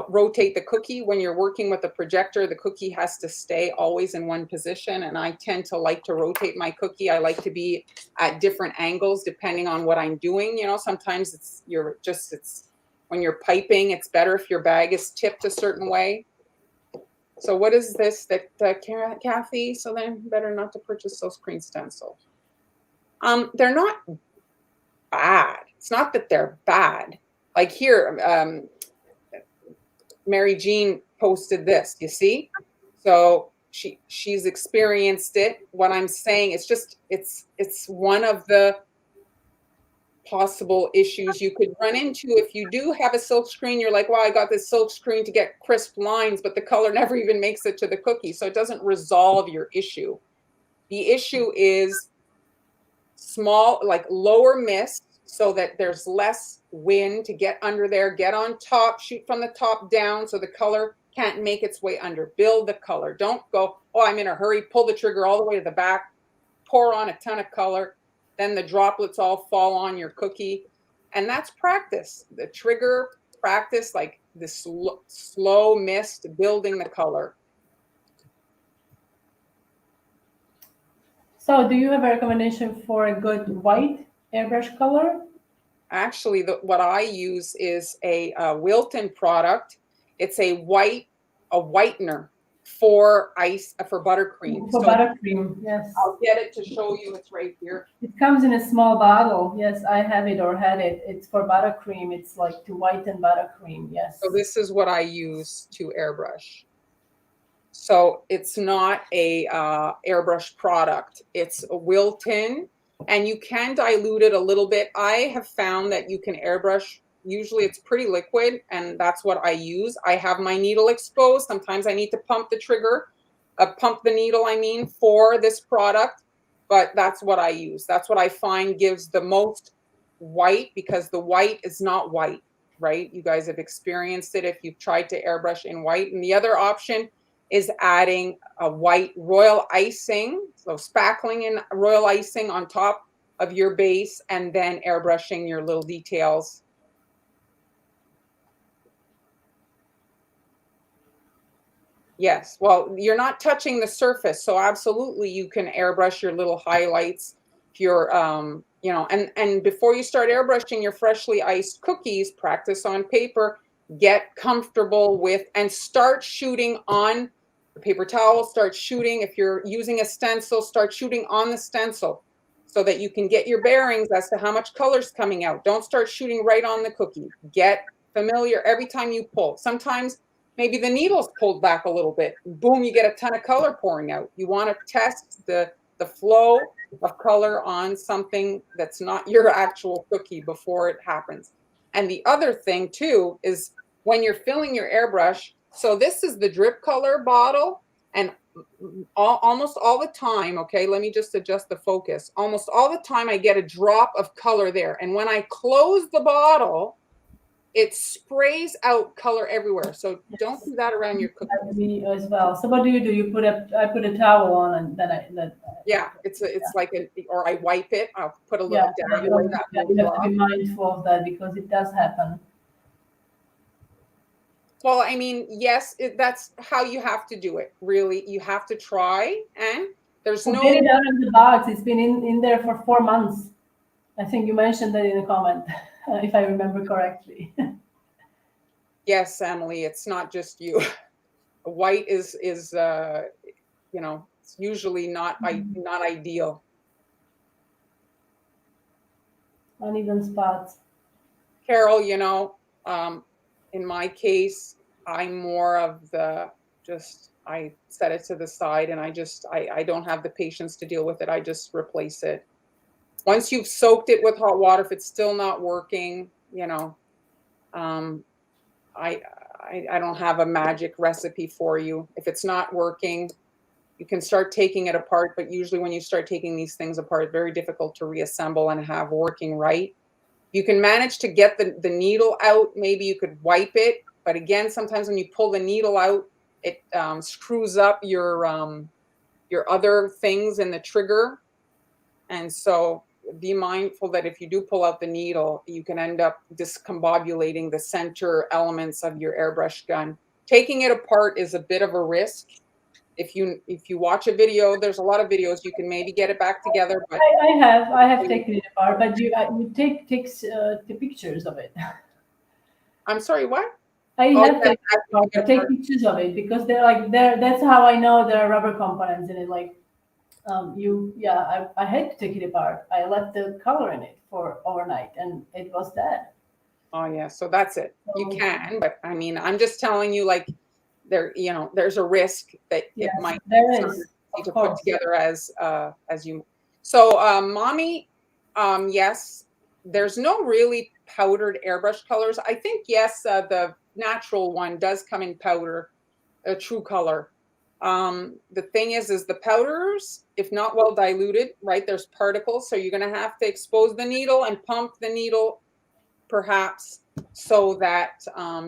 rotate the cookie. When you're working with a projector, the cookie has to stay always in one position. And I tend to like to rotate my cookie. I like to be at different angles depending on what I'm doing. You know, sometimes it's when you're piping, it's better if your bag is tipped a certain way. So what is this that Kathy? So then better not to purchase silkscreen stencils. They're not bad. It's not that they're bad. Like here, Mary Jean posted this, you see? So she's experienced it. What I'm saying, it's one of the possible issues you could run into if you do have a silk screen. You're like, wow, I got this silk screen to get crisp lines, but the color never even makes it to the cookie. So it doesn't resolve your issue. The issue is small, like lower mist, so that there's less wind to get under there, get on top, shoot from the top down so the color can't make its way under. Build the color. Don't go, oh, I'm in a hurry, pull the trigger all the way to the back, pour on a ton of color, then the droplets all fall on your cookie. And that's practice. The trigger practice, like the slow mist, building the color. So do you have a recommendation for a good white airbrush color? Actually, what I use is a Wilton product. It's a whitener for buttercream. For buttercream, yes. I'll get it to show you. It's right here. It comes in a small bottle. Yes, I have it or had it. It's for buttercream. It's like to whiten buttercream. Yes. So this is what I use to airbrush. So it's not a airbrush product. It's a Wilton, and you can dilute it a little bit. I have found that you can airbrush. Usually it's pretty liquid, and that's what I use. I have my needle exposed. Sometimes I need to pump the needle, I mean, for this product, but that's what I use. That's what I find gives the most white, because the white is not white, right? You guys have experienced it if you've tried to airbrush in white. And the other option is adding a white royal icing, so spackling in royal icing on top of your base, and then airbrushing your little details. Yes, well, you're not touching the surface, so absolutely you can airbrush your little highlights. If you're, and before you start airbrushing your freshly iced cookies, practice on paper, get comfortable with, and start shooting on the paper towel, start shooting. If you're using a stencil, start shooting on the stencil so that you can get your bearings as to how much color's coming out. Don't start shooting right on the cookie. Get familiar every time you pull. Sometimes maybe the needle's pulled back a little bit. Boom, you get a ton of color pouring out. You want to test the flow of color on something that's not your actual cookie before it happens. And the other thing too is when you're filling your airbrush, so this is the drip color bottle, and almost all the time, okay, let me just adjust the focus. Almost all the time I get a drop of color there. And when I close the bottle, it sprays out color everywhere. So don't do that around your cookies. Me as well. So what do? You put I put a towel on, and then yeah, it's like or I wipe it. I'll put a little dab you away have, that you have to be mindful of that because it does happen. Well, I mean, yes, that's how you have to do it. Really, you have to try, and there's no. Get it out of the box. It's been in there for 4 months. I think you mentioned that in a comment, if I remember correctly. Yes, Emily, it's not just you. White is it's usually not ideal. Uneven spots. Carol, in my case, I'm more of I set it to the side, and I don't have the patience to deal with it. I just replace it. Once you've soaked it with hot water, if it's still not working, I don't have a magic recipe for you. If it's not working, you can start taking it apart, but usually when you start taking these things apart, it's very difficult to reassemble and have working right. You can manage to get the needle out, maybe you could wipe it, But again, sometimes when you pull the needle out, it screws up your other things in the trigger. And so be mindful that if you do pull out the needle, you can end up discombobulating the center elements of your airbrush gun. Taking it apart is a bit of a risk. If you watch a video, there's a lot of videos, you can maybe get it back together, but I have taken it apart, but you take the pictures of it. I'm sorry, what? I Oh, have yeah, taken it apart, I take pictures of it because they're like that's how I know there are rubber components in it. Like I had to take it apart. I left the color in it for overnight and it was dead. oh yeah, so that's it. You So, can, but I mean, I'm just telling you, like, there's a risk that it yes, might there sort of is, need of to put course. together as you. So, mommy, yes, there's no really powdered airbrush colors. I think yes, the natural one does come in powder, a true color. The thing is the powders, if not well diluted, right? There's particles, so you're gonna have to expose the needle and pump the needle, perhaps, so that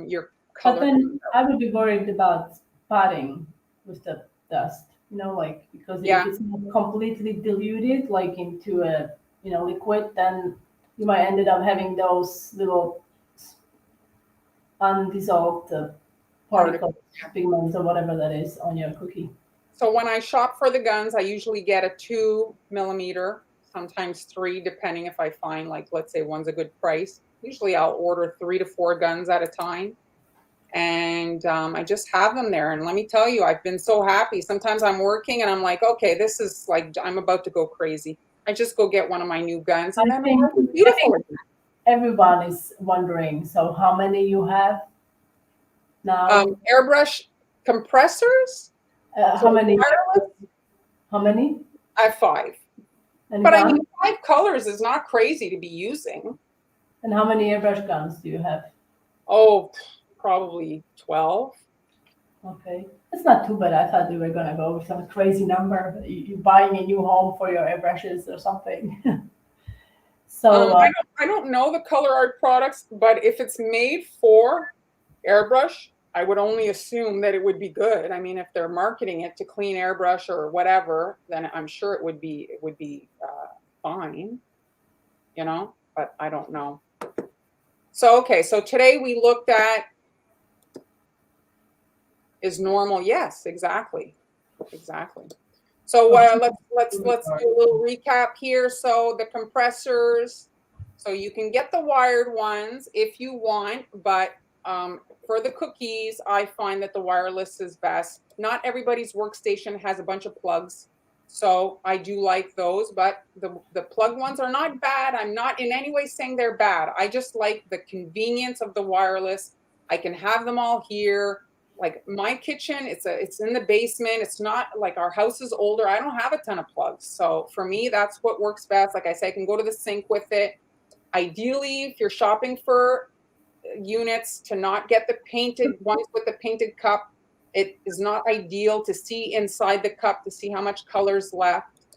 your But color. then I would be worried about spotting with the dust, like because if Yeah. it's not completely diluted, like into a liquid, then you might ended up having those little undissolved Particle. particles, pigments, or whatever that is on your cookie. So when I shop for the guns, I usually get a 2 millimeter, sometimes 3, depending if I find, like, let's say one's a good price. Usually I'll order 3 to 4 guns at a time. And I just have them there. And let me tell you, I've been so happy. Sometimes I'm working and I'm like, okay, this is like, I'm about to go crazy. I just go get one of my new guns and then I it's beautiful. think everyone is wondering. So how many you have now? Airbrush compressors. So How many? wireless, How many? I have 5. And But I mean, guns? 5 colors is not crazy to be using. And how many airbrush guns do you have? Oh, probably 12. Okay, that's not too bad. I thought we were gonna go with some crazy number. You buying a new home for your airbrushes or something. So I don't know the color art products, but if it's made for airbrush, I would only assume that it would be good. I mean, if they're marketing it to clean airbrush or whatever, then I'm sure it would be fine, but I don't know. So, okay, so today we looked at is normal. Yes, exactly. So let's do a little recap here. So the compressors, so you can get the wired ones if you want, but for the cookies, I find that the wireless is best. Not everybody's workstation has a bunch of plugs, so I do like those, but the plug ones are not bad. I'm not in any way saying they're bad. I just like the convenience of the wireless. I can have them all here. Like my kitchen, it's in the basement. It's not like, our house is older. I don't have a ton of plugs. So for me, that's what works best. Like I say, I can go to the sink with it. Ideally, if you're shopping for units, to not get the painted ones with the painted cup. It is not ideal to see inside the cup to see how much color's left.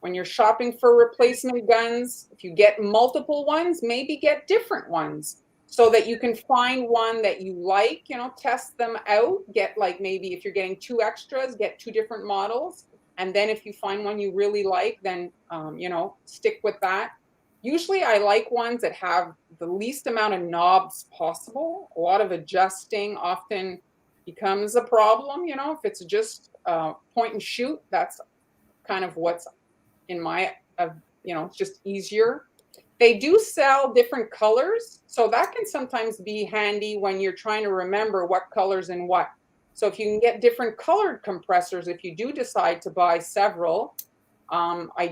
When you're shopping for replacement guns, if you get multiple ones, maybe get different ones, so that you can find one that you like, test them out, get, like, maybe if you're getting 2 extras, get 2 different models. And then if you find one you really like, then, stick with that. Usually I like ones that have the least amount of knobs possible. A lot of adjusting often becomes a problem, if it's just point and shoot, that's kind of what's in my, it's just easier. They do sell different colors, so that can sometimes be handy when you're trying to remember what color's in what. So if you can get different colored compressors, if you do decide to buy several, I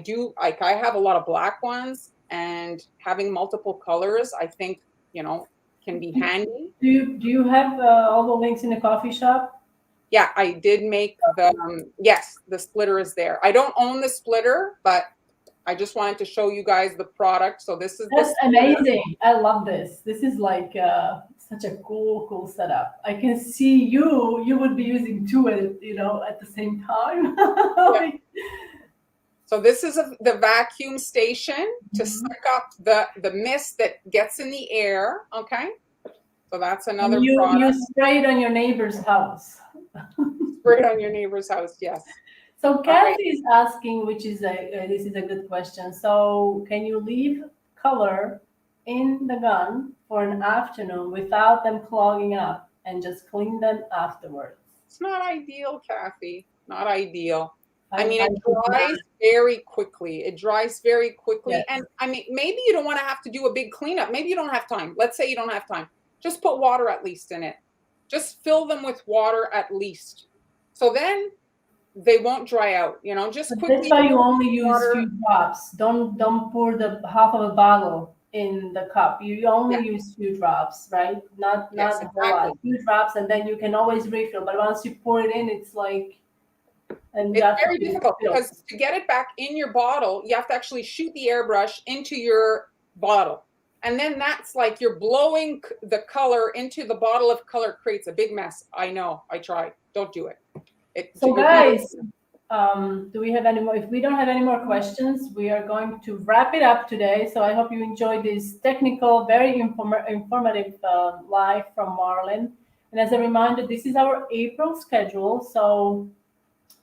have a lot of black ones, and having multiple colors, I think, can be handy. do you have all the links in the coffee shop? Yeah, I did make yes, the splitter is there. I don't own the splitter, but I just wanted to show you guys the product. So this is That's amazing. I love this. This is like such a cool setup. I can see you would be using 2 at the same time. Like, so this is the vacuum station to suck up the mist that gets in the air. Okay. So that's And another you product. spray it on your neighbor's house. Spray it on your neighbor's house, yes. So All right. Kathy is asking, which is this is a good question. So can you leave color in the gun for an afternoon without them clogging up and just clean them afterwards? It's not ideal, Kathy. Not ideal. I mean, I it think dries not. very quickly. It dries very quickly. Yes. And I mean, maybe you don't want to have to do a big cleanup. Maybe you don't have time. Let's say you don't have time. Just put water at least in it. Just fill them with water at least. So then they won't dry out, you know, just But quickly. that's why you only use water. few drops. Don't pour the half of a bottle in the cup. You only Yeah. use few drops, right? Not Yes, a whole lot. exactly. Few drops, and then you can always refill. But once you pour it in, it's like, and It's that's very difficult because to get it back in your bottle, you have to actually shoot the airbrush into your bottle. And then that's like you're blowing the color into the bottle of color, creates a big mess. I know, I tried. Don't do it. So guys, do we have any more? If we don't have any more questions, we are going to wrap it up today. So I hope you enjoyed this technical, very informative live from Marlin. And as a reminder, this is our April schedule. So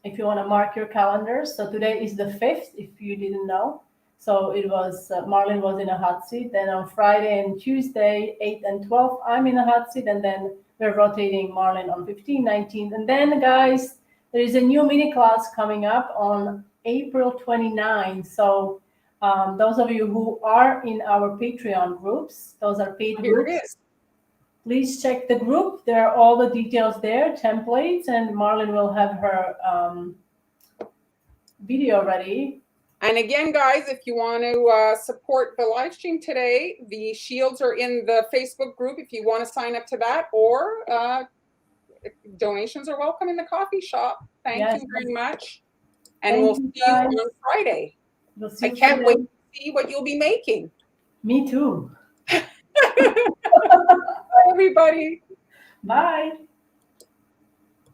if you want to mark your calendars, so today is the 5th, if you didn't know. So it was, Marlin was in a hot seat. Then on Friday and Tuesday, 8th and 12th, I'm in a hot seat. And then we're rotating Marlin on 15th, 19th. And then, guys, there is a new mini class coming up on April 29th. So those of you who are in our Patreon groups, those are paid Here groups. it is. Please check the group. There are all the details there, templates, and Marlin will have her video ready. And again, guys, if you want to support the live stream today, the shields are in the Facebook group if you want to sign up to that, or donations are welcome in the coffee shop. Thank you very much. And we'll see you on Friday. We'll see I can't wait to see what you'll be making. Me too. Bye, everybody. Bye.